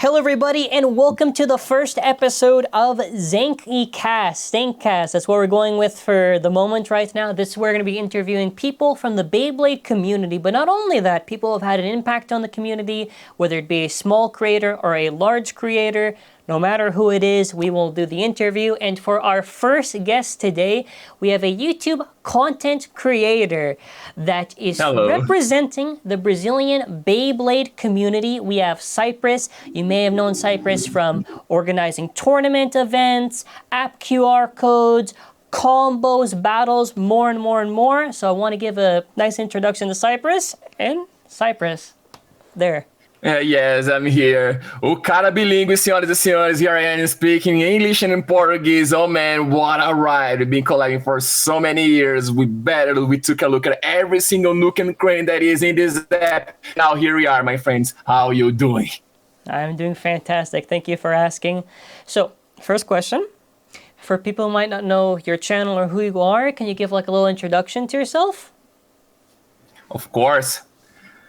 Hello everybody and welcome to the first episode of ZankCast. ZankCast, that's what we're going with for the moment right now. This is where we're going to be interviewing people from the Beyblade community, but not only that, people have had an impact on the community, whether it be a small creator or a large creator. No matter who it is, we will do the interview. And for our first guest today, we have a YouTube content creator that is representing the Brazilian Beyblade community. We have Cyprus. You may have known Cyprus from organizing tournament events, app QR codes, combos, battles, more and more and more. So I want to give a nice introduction to Cyprus. And Cyprus, there. Yes, I'm here. O cara bilíngue, senhoras e senhores. Here I am speaking English and in Portuguese. Oh man, what a ride. We've been collabing for so many years. We took a look at every single nook and cranny that is in this app. Now here we are, my friends. How are you doing? I'm doing fantastic. Thank you for asking. So, first question. For people who might not know your channel or who you are, can you give like a little introduction to yourself? Of course.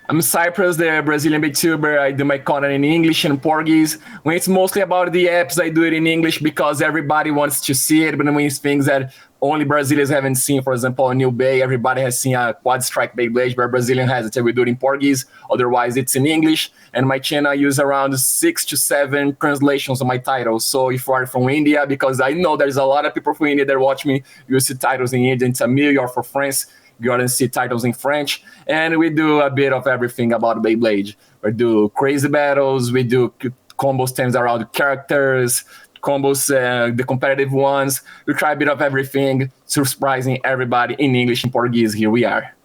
I'm Cyprus, the Brazilian VTuber. I do my content in English and Portuguese. When it's mostly about the apps, I do it in English because everybody wants to see it. But when it's things that only Brazilians haven't seen, for example, a new Bay, everybody has seen a quad strike Beyblade, but Brazilian has it. We do it in Portuguese. Otherwise, it's in English. And my channel, I use around 6 to 7 translations of my titles. So if you are from India, because I know there's a lot of people from India that watch me, you see titles in Indian, Tamil, or for France. You gonna see titles in French, and we do a bit of everything about Beyblade. We do crazy battles, we do combos themes around characters, combos, the competitive ones. We try a bit of everything, surprising everybody in English and Portuguese. Here we are.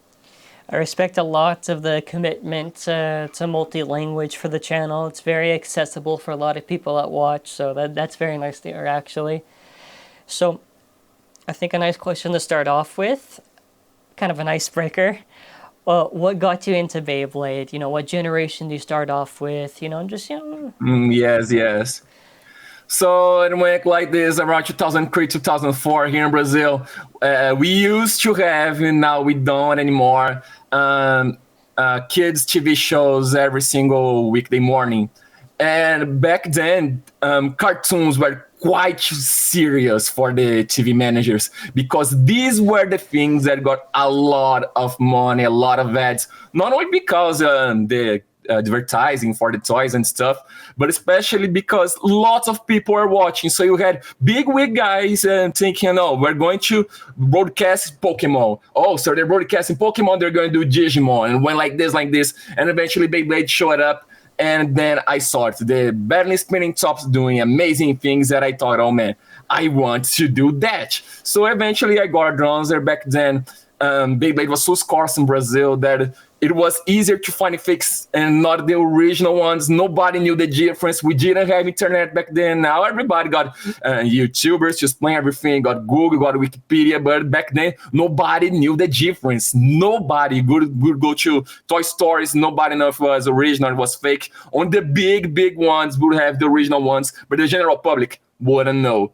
I respect a lot of the commitment to multi-language for the channel. It's very accessible for a lot of people that watch, so that's very nice to hear, actually. So, I think a nice question to start off with, kind of an icebreaker. What got you into Beyblade? You know, what generation do you start off with? You know, just, you know. Yes. So it went like this around 2003, 2004 here in Brazil. We used to have, and now we don't anymore, kids TV shows every single weekday morning. And back then, cartoons were quite serious for the TV managers because these were the things that got a lot of money, a lot of ads, not only because the advertising for the toys and stuff, but especially because lots of people are watching. So you had big wig guys thinking, oh, we're going to broadcast Pokemon. Oh, so they're broadcasting Pokemon, they're going to do Digimon, and went like this, and eventually Beyblade showed up. And then I saw it, the badly spinning tops doing amazing things that I thought, oh man, I want to do that. So eventually I got drones there back then. Beyblade was so scarce in Brazil that it was easier to find fakes and not the original ones. Nobody knew the difference. We didn't have internet back then. Now everybody got YouTubers just playing everything, got Google, got Wikipedia, but back then nobody knew the difference. Nobody would go to toy stores. Nobody knew if it was original, it was fake. On the big ones would have the original ones, but the general public wouldn't know.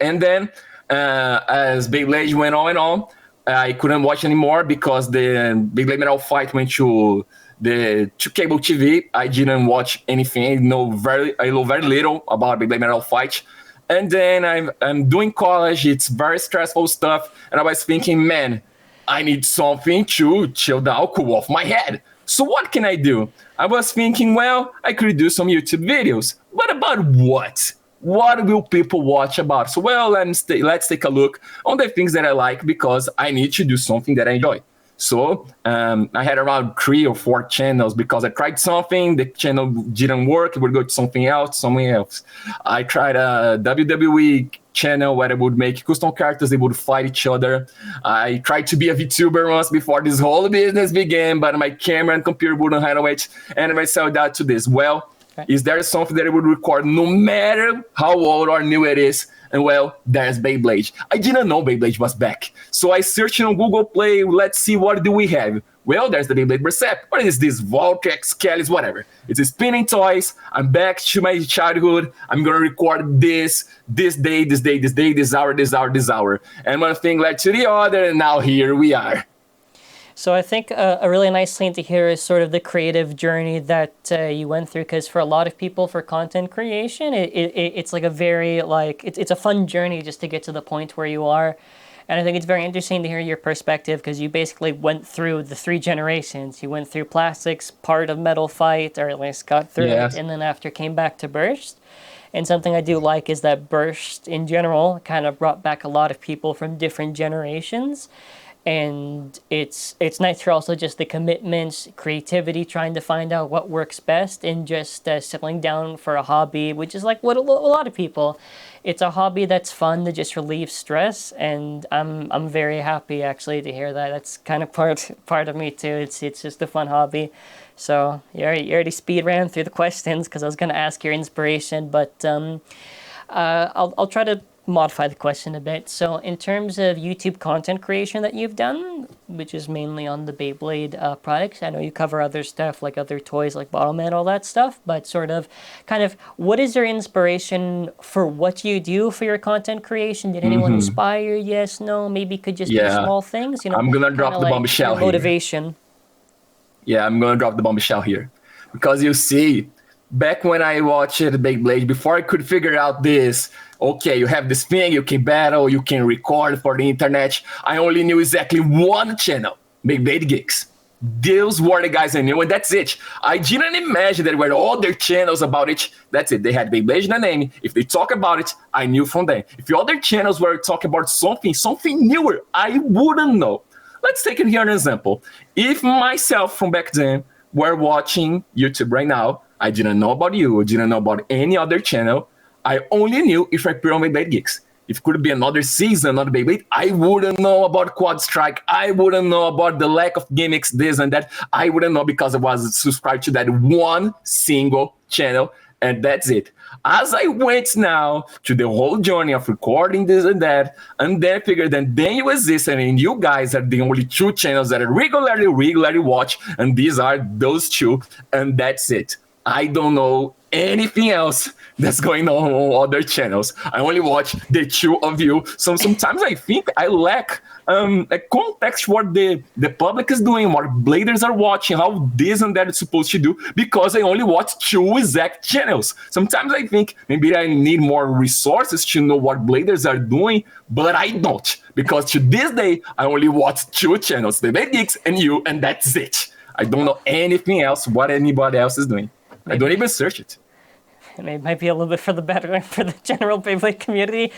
And then as Beyblade went on, I couldn't watch anymore because the Beyblade Metal Fight went to cable TV. I didn't watch anything. I know very little about Beyblade Metal Fight. And then I'm doing college. It's very stressful stuff. And I was thinking, man, I need something to chill the alcohol off my head. So what can I do? I was thinking, well, I could do some YouTube videos. But about what? What will people watch about? So, well, let's take a look on the things that I like because I need to do something that I enjoy. So I had around 3 or 4 channels because I tried something, the channel didn't work, it would go to something else. I tried a WWE channel where I would make custom characters, they would fight each other. I tried to be a VTuber once before this whole business began, but my camera and computer wouldn't handle it, and I settled down to this. Well, is there something that I would record no matter how old or new it is? And well, there's Beyblade. I didn't know Beyblade was back. So I searched on Google Play, let's see what do we have. Well, there's the Beyblade Percept. What is this? Voltex, Kellys, whatever. It's spinning toys. I'm back to my childhood. I'm going to record this day, this hour. And one thing led to the other, and now here we are. So I think a really nice thing to hear is sort of the creative journey that you went through, because for a lot of people, for content creation, it's like a very like it's a fun journey just to get to the point where you are. And I think it's very interesting to hear your perspective, because you basically went through the three generations. You went through plastics, part of Metal Fight, or at least got through it, Yes. and then after came back to Burst. And something I do like is that Burst in general kind of brought back a lot of people from different generations. And it's nice for also just the commitments, creativity, trying to find out what works best, and just settling down for a hobby, which is like what a lot of people. It's a hobby that's fun to just relieve stress, and I'm very happy actually to hear that. That's kind of part of me too. It's just a fun hobby. So you already speed ran through the questions, because I was gonna ask your inspiration, but I'll try to modify the question a bit. So in terms of YouTube content creation that you've done, which is mainly on the Beyblade products, I know you cover other stuff like other toys like Bottleman, all that stuff, but sort of kind of what is your inspiration for what you do for your content creation? Did anyone inspire you? Yes, no, maybe could just be Yeah. small things, I'm gonna kind drop of the like bombshell your here. motivation. Yeah, I'm gonna drop the bombshell here. Because you see, back when I watched Beyblade, before I could figure out this, okay, you have this thing, you can battle, you can record for the internet. I only knew exactly one channel, Beyblade Geeks. Those were the guys I knew, and that's it. I didn't imagine that there were other channels about it. That's it. They had Beyblade in the name. If they talk about it, I knew from them. If the other channels were talking about something newer, I wouldn't know. Let's take it here an example. If myself from back then were watching YouTube right now, I didn't know about you, I didn't know about any other channel. I only knew if I put on Beyblade Geeks. If it could be another season, another Beyblade, I wouldn't know about Quad Strike. I wouldn't know about the lack of gimmicks, this and that. I wouldn't know, because I was subscribed to that one single channel, and that's it. As I went now to the whole journey of recording this and that, and then figured that then you exist, and you guys are the only two channels that I regularly watch, and these are those two, and that's it. I don't know anything else that's going on other channels. I only watch the two of you. So sometimes I think I lack a context what the public is doing, what bladers are watching, how this and that is supposed to do, because I only watch two exact channels. Sometimes I think maybe I need more resources to know what bladers are doing, but I don't, because to this day I only watch two channels, the Beyblade Geeks and you, and that's it. I don't know anything else what anybody else is doing. I don't even search it. And it might be a little bit for the better for the general Beyblade community.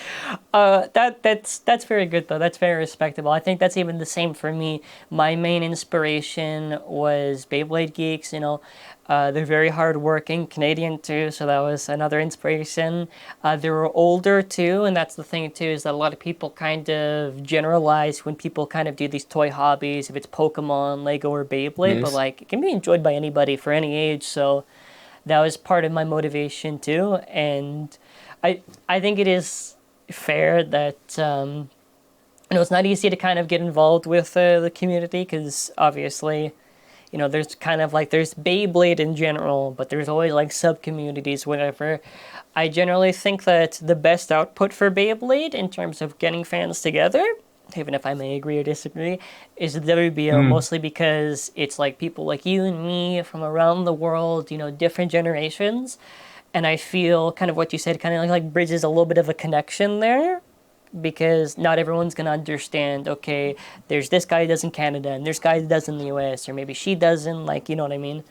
That's very good though. That's very respectable. I think that's even the same for me. My main inspiration was Beyblade Geeks. They're very hardworking, Canadian too, so that was another inspiration. They were older too, and that's the thing too, is that a lot of people kind of generalize when people kind of do these toy hobbies, if it's Pokemon, Lego, or Beyblade, Yes. but like it can be enjoyed by anybody for any age. So that was part of my motivation too, and I think it is fair that it's not easy to kind of get involved with the community, because obviously, there's kind of like there's Beyblade in general, but there's always like sub communities, whatever. I generally think that the best output for Beyblade in terms of getting fans together, even if I may agree or disagree, is the WBO, mostly because it's like people like you and me from around the world, different generations. And I feel kind of what you said kind of like bridges a little bit of a connection there, because not everyone's going to understand, okay, there's this guy who does in Canada, and there's guy who does in the US, or maybe she doesn't, like, you know what I mean?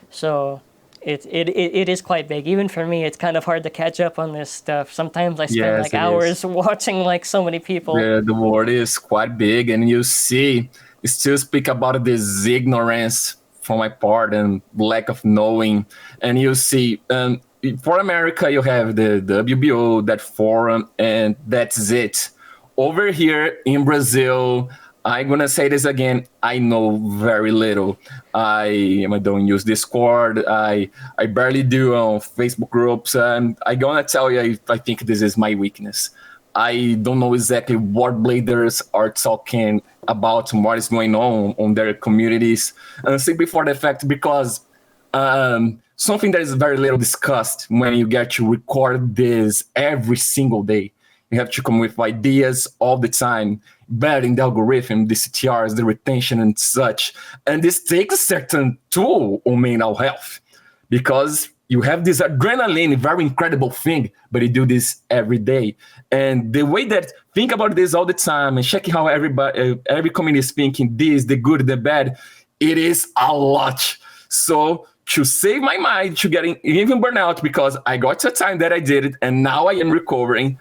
So it is quite big. Even for me, it's kind of hard to catch up on this stuff. Sometimes I spend Yes, like it hours is. watching like so many people. The world is quite big, and you still speak about this ignorance from my part and lack of knowing. And you see, for America, you have the WBO, that forum, and that's it. Over here in Brazil, I'm gonna say this again. I know very little. I don't use Discord. I barely do on Facebook groups, and I'm gonna tell you, I think this is my weakness. I don't know exactly what bladers are talking about, what is going on their communities, and simply for the fact because something that is very little discussed when you get to record this every single day. You have to come with ideas all the time. better in the algorithm, the CTRs, the retention and such. And this takes a certain toll on mental health because you have this adrenaline, very incredible thing, but you do this every day. And the way that think about this all the time and checking how every community is thinking this, the good, the bad, it is a lot. So to save my mind to getting even burnout, because I got to a time that I did it and now I am recovering,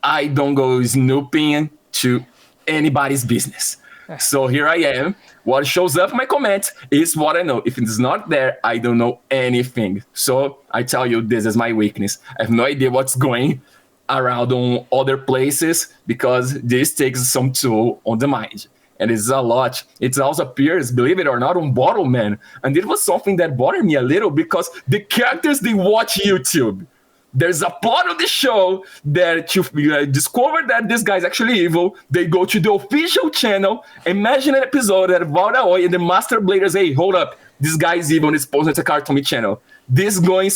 I don't go snooping to anybody's business. So here I am. What shows up in my comments is what I know. If it's not there, I don't know anything. So I tell you, this is my weakness. I have no idea what's going around on other places because this takes some toll on the mind. And it's a lot. It also appears, believe it or not, on Bottle Man. And it was something that bothered me a little because the characters, they watch YouTube. There's a plot of the show that you discover that this guy's actually evil. They go to the official channel. Imagine an episode that Valdaoi and the Master Bladers, hey, hold up. This guy is evil and it's posted to TAKARA TOMY channel. This is going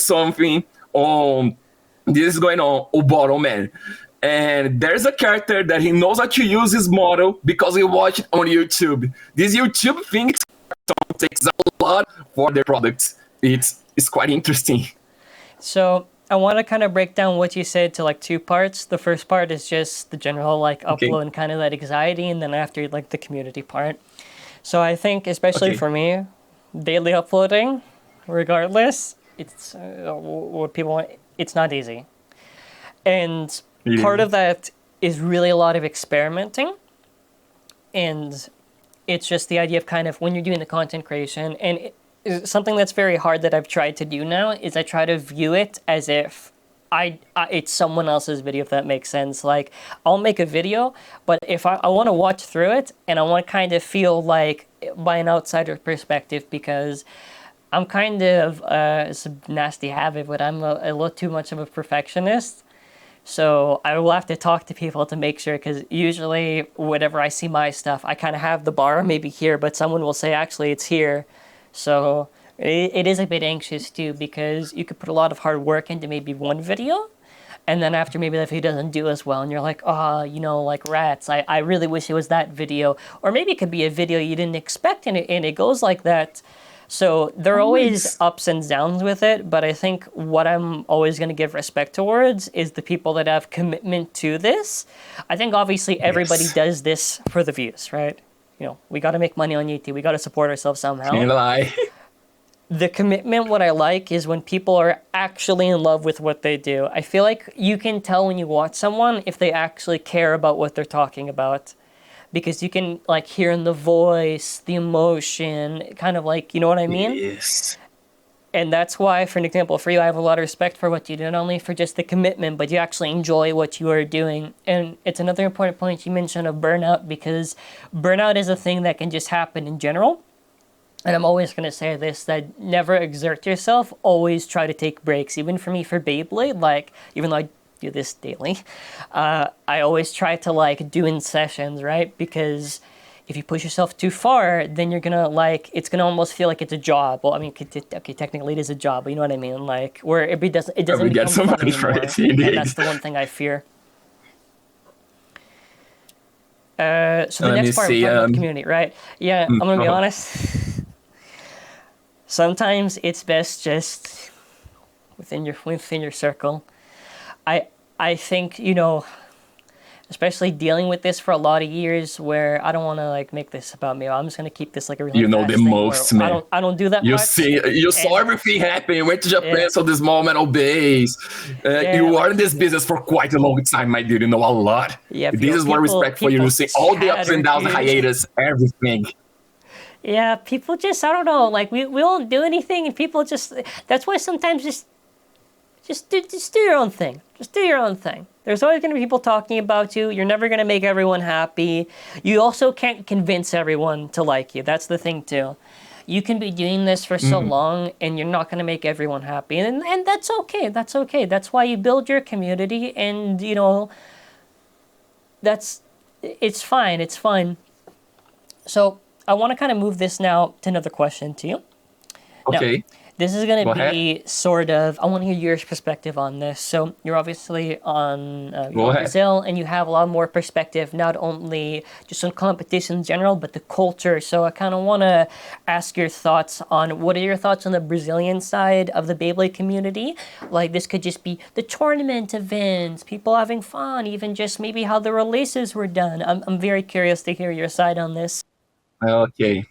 on Bottle Man. And there's a character that he knows how to use his model because he watched it on YouTube. This YouTube thing takes a lot for their products. It's quite interesting. So I want to kind of break down what you said to like two parts. The first part is just the general like upload and kind of that anxiety, and then after like the community part. So I think especially for me, daily uploading, regardless, it's what people want. It's not easy, and part of that is really a lot of experimenting, and it's just the idea of kind of when you're doing the content creation and. Something that's very hard that I've tried to do now is I try to view it as if it's someone else's video, if that makes sense. Like, I'll make a video, but if I want to watch through it and I want to kind of feel like by an outsider perspective, because I'm kind of, it's a nasty habit, but I'm a little too much of a perfectionist. So I will have to talk to people to make sure, because usually whenever I see my stuff, I kind of have the bar maybe here, but someone will say, actually, it's here. So it is a bit anxious too, because you could put a lot of hard work into maybe one video, and then after maybe that video doesn't do as well, and you're like, oh, you know, like rats, I really wish it was that video. Or maybe it could be a video you didn't expect, and it goes like that. So there are always ups and downs with it, but I think what I'm always going to give respect towards is the people that have commitment to this. I think obviously everybody does this for the views, right? You know, we got to make money on YouTube. We got to support ourselves somehow. Can't lie. The commitment, what I like, is when people are actually in love with what they do. I feel like you can tell when you watch someone if they actually care about what they're talking about. Because you can, like, hear in the voice, the emotion, kind of like, you know what I mean? Yes. And that's why, for an example, for you, I have a lot of respect for what you do, not only for just the commitment, but you actually enjoy what you are doing. And it's another important point you mentioned of burnout, because burnout is a thing that can just happen in general. And I'm always going to say this, that never exert yourself, always try to take breaks. Even for me, for Beyblade, like, even though I do this daily, I always try to, like, do in sessions, right? Because if you push yourself too far, then you're gonna, like, it's gonna almost feel like it's a job. Well, I mean, okay, technically it is a job, but you know what I mean? Like, where it doesn't become fun anymore. And that's the one thing I fear. So the next part of community, right? Yeah, I'm gonna be honest. Sometimes it's best just within your circle. I think, you know, especially dealing with this for a lot of years, where I don't want to like make this about me. I'm just gonna keep this like a really the most, man. I don't do that much. You saw everything happen. You went to Japan, saw the small metal base. You are in this business for quite a long time, my dude. You know a lot. Yeah, this is what respect for you. You see all the ups and downs, the hiatus, everything. Yeah, people just, I don't know, like we won't do anything, and people just, that's why sometimes just do your own thing. Just do your own thing. There's always going to be people talking about you. You're never going to make everyone happy. You also can't convince everyone to like you. That's the thing too. You can be doing this for so long, and you're not going to make everyone happy. And that's okay. That's okay. That's why you build your community, and, you know, it's fine. It's fun. So I want to kind of move this now to another question to you. Okay. This is going Go to ahead. be sort of, I want to hear your perspective on this. So you're obviously on Go ahead. Brazil, and you have a lot more perspective, not only just on competition in general, but the culture. So I kind of want to ask your thoughts on, what are your thoughts on the Brazilian side of the Beyblade community? Like, this could just be the tournament events, people having fun, even just maybe how the releases were done. I'm very curious to hear your side on this. Okay.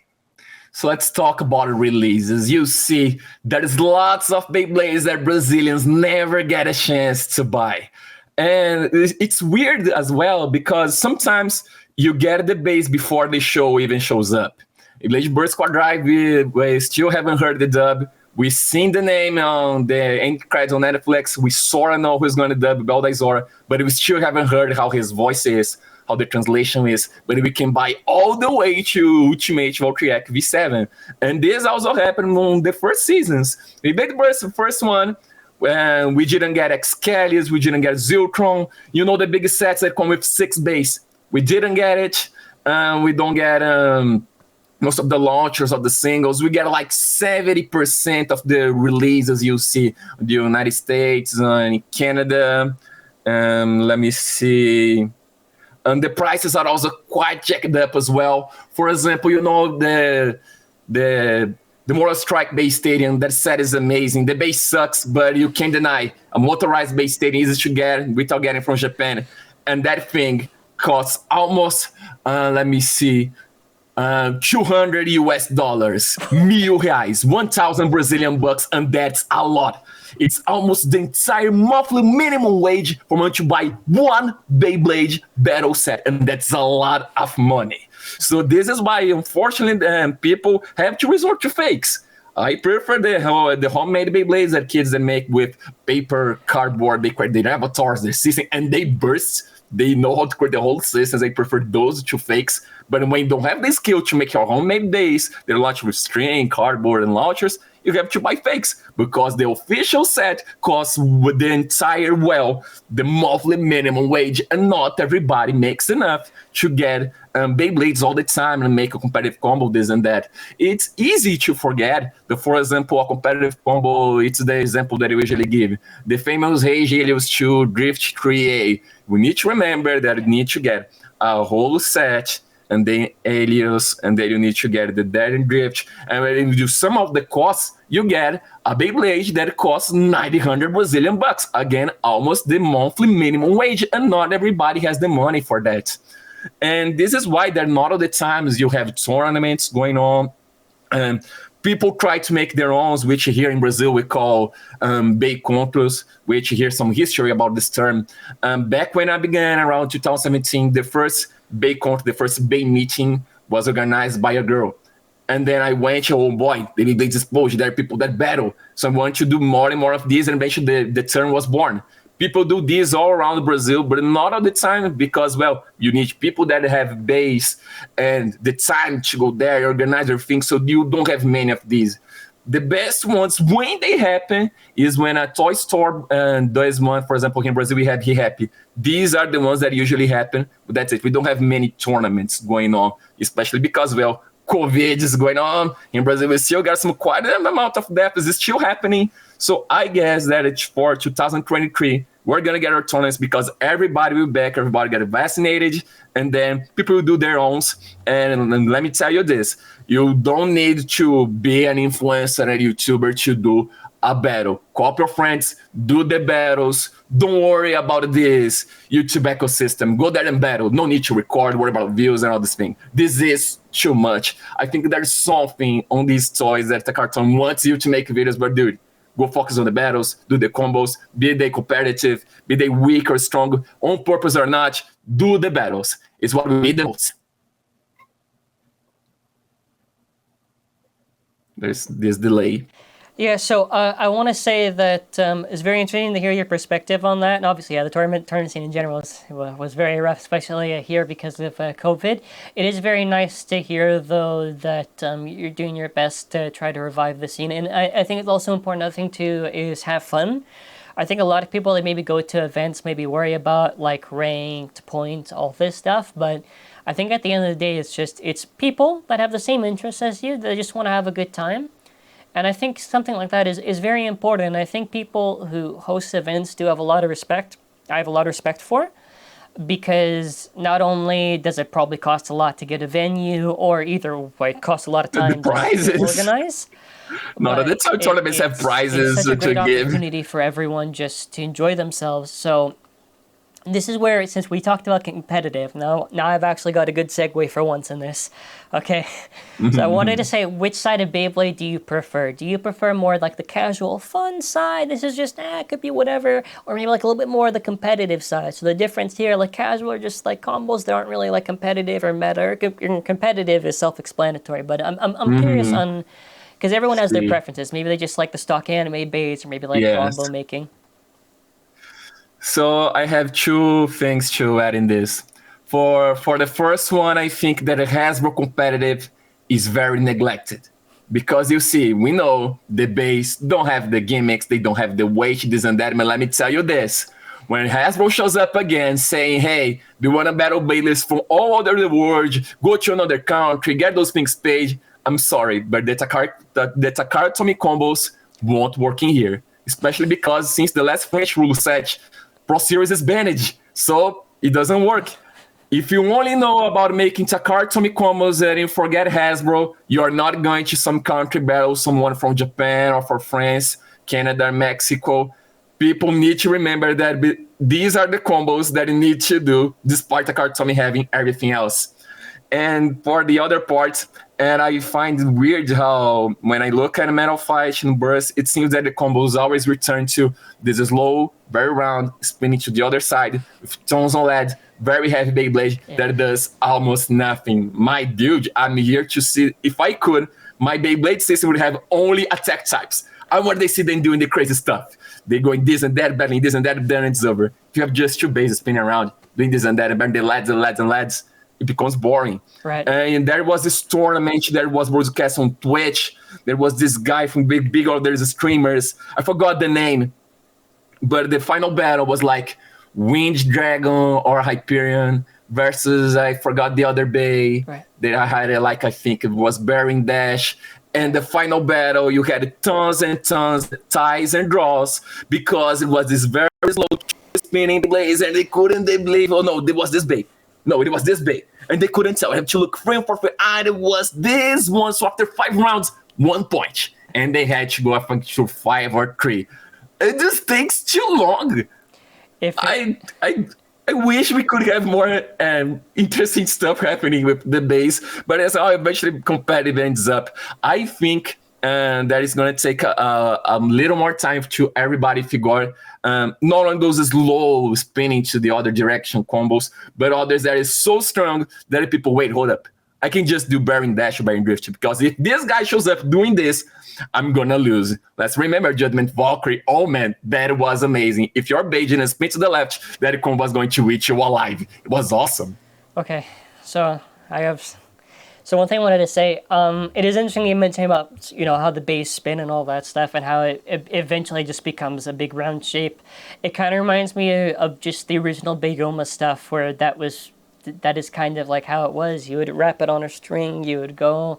So let's talk about releases. You see, there's lots of Beyblades that Brazilians never get a chance to buy. And it's weird as well because sometimes you get the base before the show even shows up. Beyblade Burst Quadrive, we still haven't heard the dub. We've seen the name on the end credits on Netflix. We sort of know who's going to dub Beyblade Zora, but we still haven't heard how his voice is, how the translation is, but we can buy all the way to Ultimate Valkyrie V7. And this also happened on the first seasons. We made the first one, we didn't get Excalius, we didn't get Ziltron. You know the big sets that come with 6 base. We didn't get it. We don't get most of the launchers of the singles. We get like 70% of the releases you see in the United States and Canada. Let me see. And the prices are also quite jacked up as well. For example, you know, the Moral Strike base stadium, that set is amazing. The base sucks, but you can't deny a motorized base stadium is easy to get without getting from Japan. And that thing costs almost, let me see, 200 US dollars, $1,000, 1,000 Brazilian bucks, and that's a lot. It's almost the entire monthly minimum wage for one to buy one Beyblade battle set, and that's a lot of money. So this is why, unfortunately, people have to resort to fakes. I prefer the homemade Beyblades that kids that make with paper, cardboard. They create their avatars, their system, and they burst. They know how to create the whole systems. I prefer those to fakes. But when you don't have the skill to make your homemade base, they're launched with string, cardboard, and launchers, you have to buy fakes because the official set costs with the entire, the monthly minimum wage, and not everybody makes enough to get Beyblades all the time and make a competitive combo, this and that. It's easy to forget that, for example, a competitive combo, it's the example that I usually give. The famous Rage Helios 2 Drift 3A. We need to remember that you need to get a whole set, and then Helios, and then you need to get the Dead and Drift. And when you do some of the costs, you get a Beyblade that costs 900 Brazilian bucks. Again, almost the monthly minimum wage, and not everybody has the money for that. And this is why that not all the times you have tournaments going on. People try to make their own, which here in Brazil we call Bay Contos, which here's some history about this term. Back when I began around 2017, the first Bay Conto, the first Bay meeting was organized by a girl. And then I went, oh boy, the Beyblades explode, there are people that battle. So I want to do more and more of this, and eventually the term was born. People do this all around Brazil, but not all the time because, you need people that have base and the time to go there, organize their things, so you don't have many of these. The best ones, when they happen, is when a toy store does one. For example, here in Brazil, we have He Happy. These are the ones that usually happen, but that's it. We don't have many tournaments going on, especially because, COVID is going on. In Brazil, we still got some quite an amount of deaths. It's still happening. So I guess that it's for 2023, we're going to get our tournaments because everybody will be back, everybody get vaccinated, and then people will do their own. And let me tell you this, you don't need to be an influencer and a YouTuber to do a battle. Call up your friends, do the battles. Don't worry about this YouTube ecosystem. Go there and battle. No need to record, worry about views and all this thing. This is too much. I think there's something on these toys that the cartoon wants you to make videos, but dude, go focus on the battles, do the combos, be they competitive, be they weak or strong, on purpose or not, do the battles. It's what we need the most. There's this delay. Yeah, so I want to say that it's very interesting to hear your perspective on that. And obviously, the tournament scene in general was very rough, especially here because of COVID. It is very nice to hear, though, that you're doing your best to try to revive the scene. And I think it's also important, another thing, too, is have fun. I think a lot of people that maybe go to events maybe worry about, like, ranked points, all this stuff. But I think at the end of the day, it's people that have the same interests as you, that just want to have a good time. And I think something like that is very important. And I think people who host events do have a lot of respect. I have a lot of respect for, because not only does it probably cost a lot to get a venue, or either way, it costs a lot of The time to prizes. organize, Not all but the time tournaments have it's prizes such a to great give. opportunity for everyone just to enjoy themselves. So this is where, since we talked about competitive, now I've actually got a good segue for once in this. Okay, so I wanted to say, which side of Beyblade do you prefer? Do you prefer more like the casual fun side? This is just, it could be whatever, or maybe like a little bit more the competitive side. So the difference here, like casual are just like combos that aren't really like competitive or meta. Or competitive is self-explanatory, but I'm curious on, because everyone has their See. preferences. Maybe they just like the stock anime base, or maybe like Yes. combo making. So I have two things to add in this. For the first one, I think that Hasbro competitive is very neglected, because you see, we know the base don't have the gimmicks, they don't have the weight, this and that. But let me tell you this: when Hasbro shows up again saying, "Hey, do you want to battle Beyblades from all over the world? Go to another country, get those things paid." I'm sorry, but the Takara Tomy combos won't work in here, especially because since the last French rule set, Pro Series is banned, so it doesn't work. If you only know about making Takara Tomy combos and you forget Hasbro, you're not going to some country battle someone from Japan or from France, Canada, Mexico. People need to remember that these are the combos that you need to do, despite Takara Tomy having everything else. And for the other part, and I find it weird how when I look at a Metal Fight and Burst, it seems that the combos always return to this slow, very round, spinning to the other side with tones on lead, very heavy Beyblade that does almost nothing. My dude, I'm here to see, if I could, my Beyblade system would have only attack types. I want to see them doing the crazy stuff. They're going this and that, battling this and that, then it's over. If you have just two bases spinning around, doing this and that, and battling the lads and lads and lads, it becomes boring. Right. And there was this tournament that was broadcast on Twitch. There was this guy from Big Other Streamers. I forgot the name. But the final battle was like Wind Dragon or Hyperion versus, I forgot the other bay. Right. That I had, like, I think it was Bearing Dash. And the final battle, you had tons and tons of ties and draws, because it was this very slow spinning blades, and they couldn't believe, oh no, it was this bay. No, it was this big. And they couldn't tell. I have to look frame for frame. It was this one. So after 5 rounds, 1 point. And they had to go, I think, to 5 or 3. It just takes too long. I wish we could have more interesting stuff happening with the base. But as how eventually competitive ends up, I think that is going to take a little more time to everybody figure not only those slow spinning to the other direction combos, but others that is so strong that people, wait, hold up. I can just do bearing dash or bearing drift, because if this guy shows up doing this, I'm going to lose. Let's remember Judgment Valkyrie. Oh man, that was amazing. If you're Beijing and spin to the left, that combo was going to reach you alive. It was awesome. Okay, so So one thing I wanted to say, it is interesting you mentioned about, how the base spin and all that stuff, and how it eventually just becomes a big round shape. It kind of reminds me of just the original Bayoma stuff, where that is kind of like how it was. You would wrap it on a string, you would go,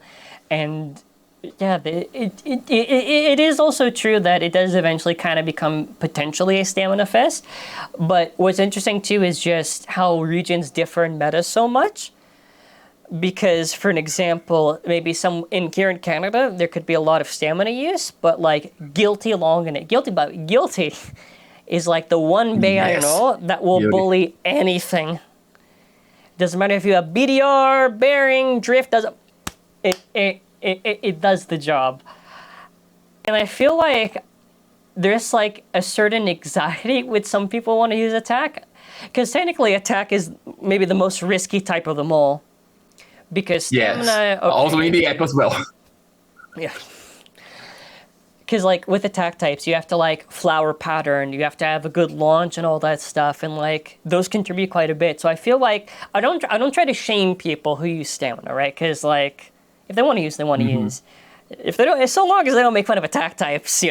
and yeah, it is also true that it does eventually kind of become potentially a stamina fest. But what's interesting too is just how regions differ in meta so much. Because, for an example, maybe here in Canada, there could be a lot of stamina use, but like Guilty is like the one bay I know that will bully anything. Doesn't matter if you have BDR, bearing, drift, it does the job. And I feel like there's like a certain anxiety with some people want to use attack, because technically attack is maybe the most risky type of them all. Because stamina... Yes. Okay. Also in the app as well. Yeah. Because like with attack types, you have to like flower pattern, you have to have a good launch and all that stuff, and like those contribute quite a bit. So I feel like I don't try to shame people who use stamina, right? Because like if they want to use, they want to use. If they don't, so long as they don't make fun of attack types,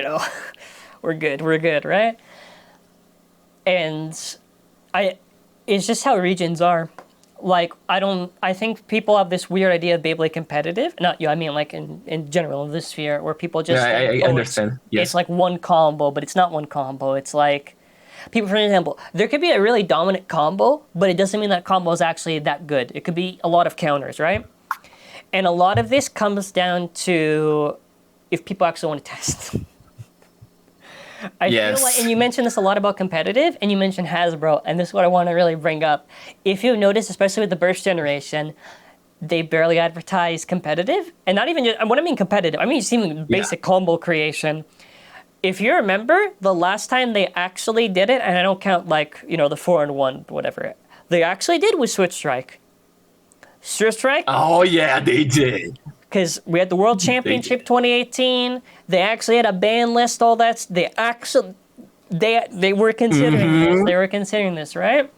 we're good, right? And it's just how regions are. like, I think people have this weird idea of Beyblade competitive. Not you, I mean like in general in this sphere, where people just Yeah, think, I oh, understand. it's Yes. like one combo, but it's not one combo. It's like, people, for example, there could be a really dominant combo, but it doesn't mean that combo is actually that good. It could be a lot of counters, right? And a lot of this comes down to if people actually want to test. I feel like, and Yes. you mentioned this a lot about competitive, and you mentioned Hasbro, and this is what I want to really bring up. If you notice, especially with the Burst generation, they barely advertise competitive, and not even just, when I mean competitive, I mean just even basic combo creation. If you remember, the last time they actually did it, and I don't count like, the 4-in-1, whatever, they actually did was Switch Strike. Switch Strike, Oh yeah, they did. because we had the World They Championship did. 2018. They actually had a ban list, all that. They were considering this. They were considering this, right?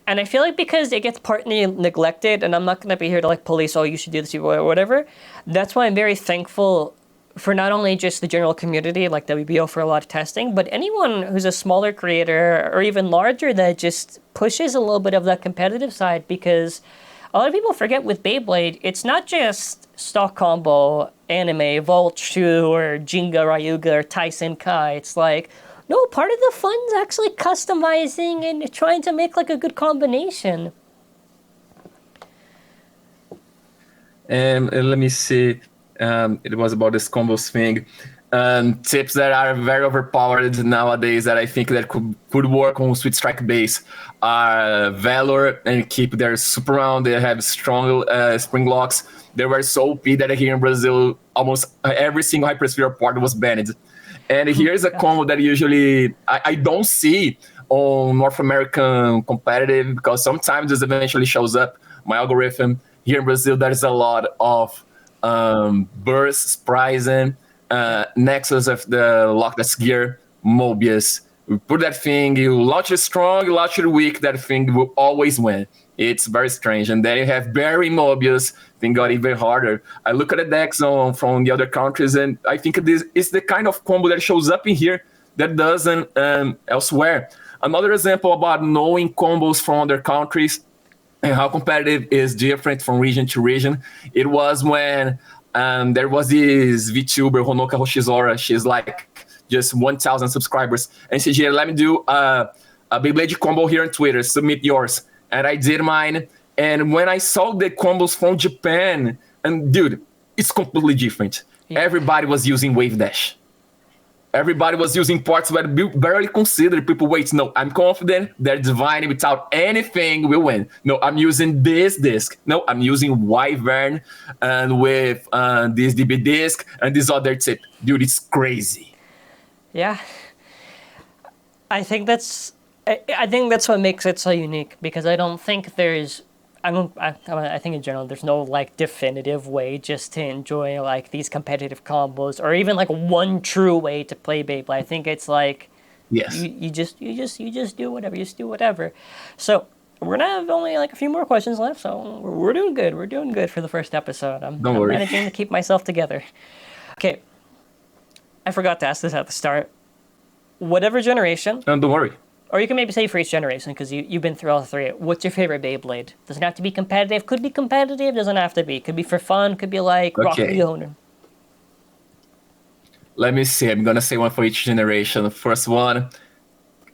And I feel like because it gets partly neglected, and I'm not going to be here to like police, oh, you should do this or whatever. That's why I'm very thankful for not only just the general community, like WBO for a lot of testing, but anyone who's a smaller creator or even larger that just pushes a little bit of that competitive side, because a lot of people forget with Beyblade, it's not just stock combo, anime, Vault Shoe, or Jinga Ryuga, or Tyson Kai. It's like, no, part of the fun's actually customizing and trying to make like a good combination. And let me see. It was about this combos thing. Tips that are very overpowered nowadays that I think that could work on Sweet Strike base are Valor and keep their super round. They have strong spring locks. They were so OP that here in Brazil, almost every single Hypersphere port was banned. And here's a combo that usually I don't see on North American competitive, because sometimes this eventually shows up. My algorithm here in Brazil, there's a lot of burst, Spryzen, Nexus of the Lockless Gear, Mobius. You put that thing, you launch it strong, you launch it weak, that thing will always win. It's very strange. And then you have Barry Mobius, thing got even harder. I look at the decks from the other countries, and I think this is the kind of combo that shows up in here that doesn't elsewhere. Another example about knowing combos from other countries and how competitive is different from region to region. It was when there was this VTuber, Honoka Hoshizora. She's like just 1,000 subscribers. And she said, let me do a Beyblade combo here on Twitter, submit yours. And I did mine. And when I saw the combos from Japan, and dude, it's completely different. Yeah. Everybody was using Wave Dash. Everybody was using parts that barely considered. People, wait, no, I'm confident that Divine without anything will win. No, I'm using this disc. No, I'm using Wyvern and with this DB disc and this other tip. Dude, it's crazy. Yeah. I think that's what makes it so unique, because I don't think there's, I think in general there's no like definitive way just to enjoy like these competitive combos, or even like one true way to play Beyblade. I think it's like, yes, you just do whatever, you just do whatever. So we're gonna have only like a few more questions left, so we're doing good. We're doing good for the first episode. I'm managing to keep myself together. Okay, I forgot to ask this at the start. Whatever generation. Don't worry. Or you can maybe say for each generation, because you've been through all three. What's your favorite Beyblade? Doesn't have to be competitive. Could be competitive. Doesn't have to be. Could be for fun. Could be like Rock Leone. Let me see. I'm going to say one for each generation. The first one,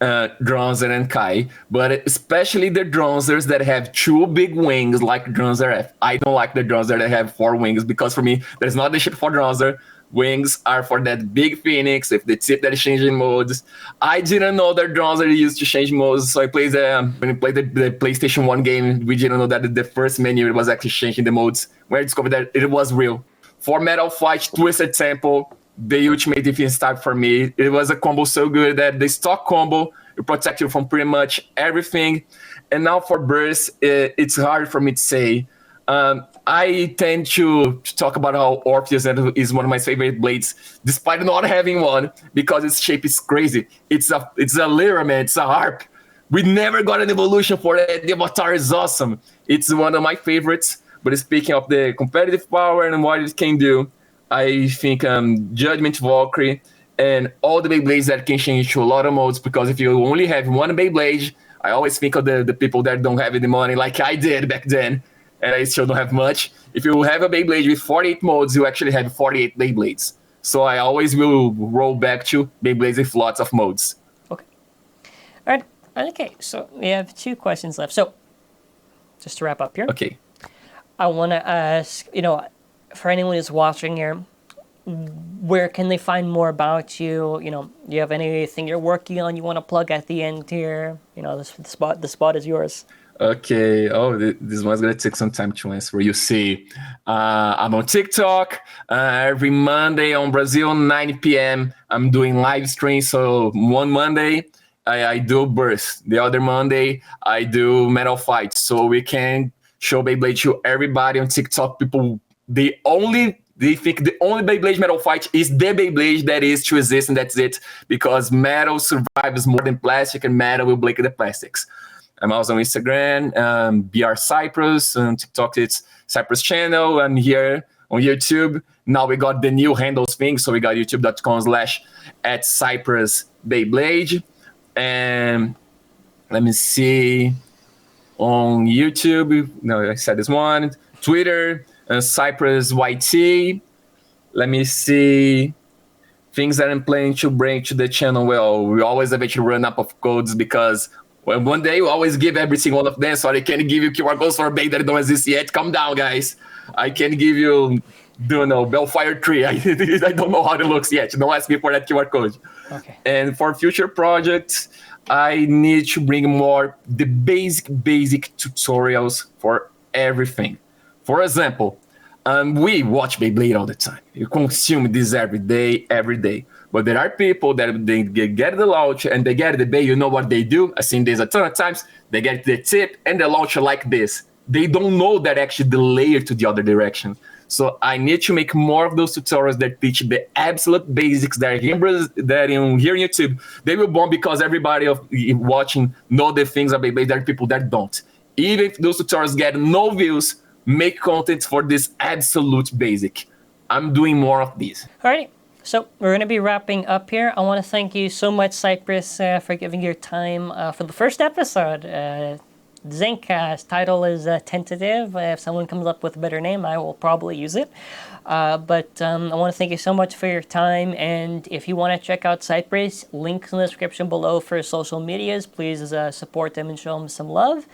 Dronzer and Kai. But especially the Dronzers that have two big wings like Dronzer F. I don't like the Dronzer that have 4 wings, because for me, there's not the shit for Dronzer. Wings are for that big Phoenix with the tip that is changing modes. I didn't know that Dronzer used to change modes, so I played when I played the PlayStation 1 game, we didn't know that the first menu it was actually changing the modes. When I discovered that it was real. For Metal Fight, Twisted Temple, the ultimate defense type for me. It was a combo so good that the stock combo it protects you from pretty much everything. And now for Burst, it's hard for me to say. I tend to talk about how Orpheus is one of my favorite blades, despite not having one, because its shape is crazy. It's a lyra, man. It's a harp. We never got an evolution for it. The avatar is awesome. It's one of my favorites. But speaking of the competitive power and what it can do, I think Judgment Valkyrie and all the Beyblades that can change to a lot of modes, because if you only have one Beyblade, I always think of the people that don't have any money, like I did back then, and I still don't have much. If you have a Beyblade with 48 modes, you actually have 48 Beyblades. So I always will roll back to Beyblades with lots of modes. Okay. All right. Okay, so we have 2 questions left. So, just to wrap up here. Okay. I want to ask, for anyone who's watching here, where can they find more about you? Do you have anything you're working on you want to plug at the end here? The spot is yours. Okay. Oh, this one's gonna take some time to answer. You see, I'm on TikTok every Monday on Brazil 9 p.m. I'm doing live streams. So one Monday I do burst. The other Monday I do metal fights. So we can show Beyblade to everybody on TikTok. People they think the only Beyblade metal fight is the Beyblade that is to exist, and that's it. Because metal survives more than plastic, and metal will break the plastics. I'm also on Instagram, BR Cyprus. On TikTok, it's Cyprus channel. I'm here on YouTube. Now we got the new handles thing. So we got youtube.com/@Cyprus Beyblade. And let me see. On YouTube, no, I said this one. Twitter, Cyprus YT. Let me see. Things that I'm planning to bring to the channel. Well, we always eventually run up of codes because one day we always give every single one of them. So I can't give you QR codes for a Beyblade that don't exist yet. Calm down, guys. I can't give you, Bellfire 3. I don't know how it looks yet. Don't ask me for that QR code. Okay. And for future projects, I need to bring more the basic tutorials for everything. For example, we watch Beyblade all the time. You consume this every day. But there are people that they get the launch and they get the bay. You know what they do? I've seen this a ton of times. They get the tip and the launcher like this. They don't know that actually the layer to the other direction. So I need to make more of those tutorials that teach the absolute basics that here in YouTube, they will bomb because everybody watching know the things about Beyblade. There are people that don't. Even if those tutorials get no views, make content for this absolute basic. I'm doing more of these. All right. So we're going to be wrapping up here. I want to thank you so much, Cyprus, for giving your time for the first episode. ZankCast title is tentative. If someone comes up with a better name, I will probably use it. But I want to thank you so much for your time. And if you want to check out Cyprus, links in the description below for social medias. Please support them and show them some love.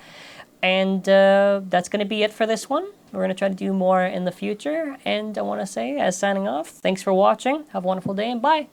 And that's going to be it for this one. We're going to try to do more in the future. And I want to say, as signing off, thanks for watching. Have a wonderful day and bye.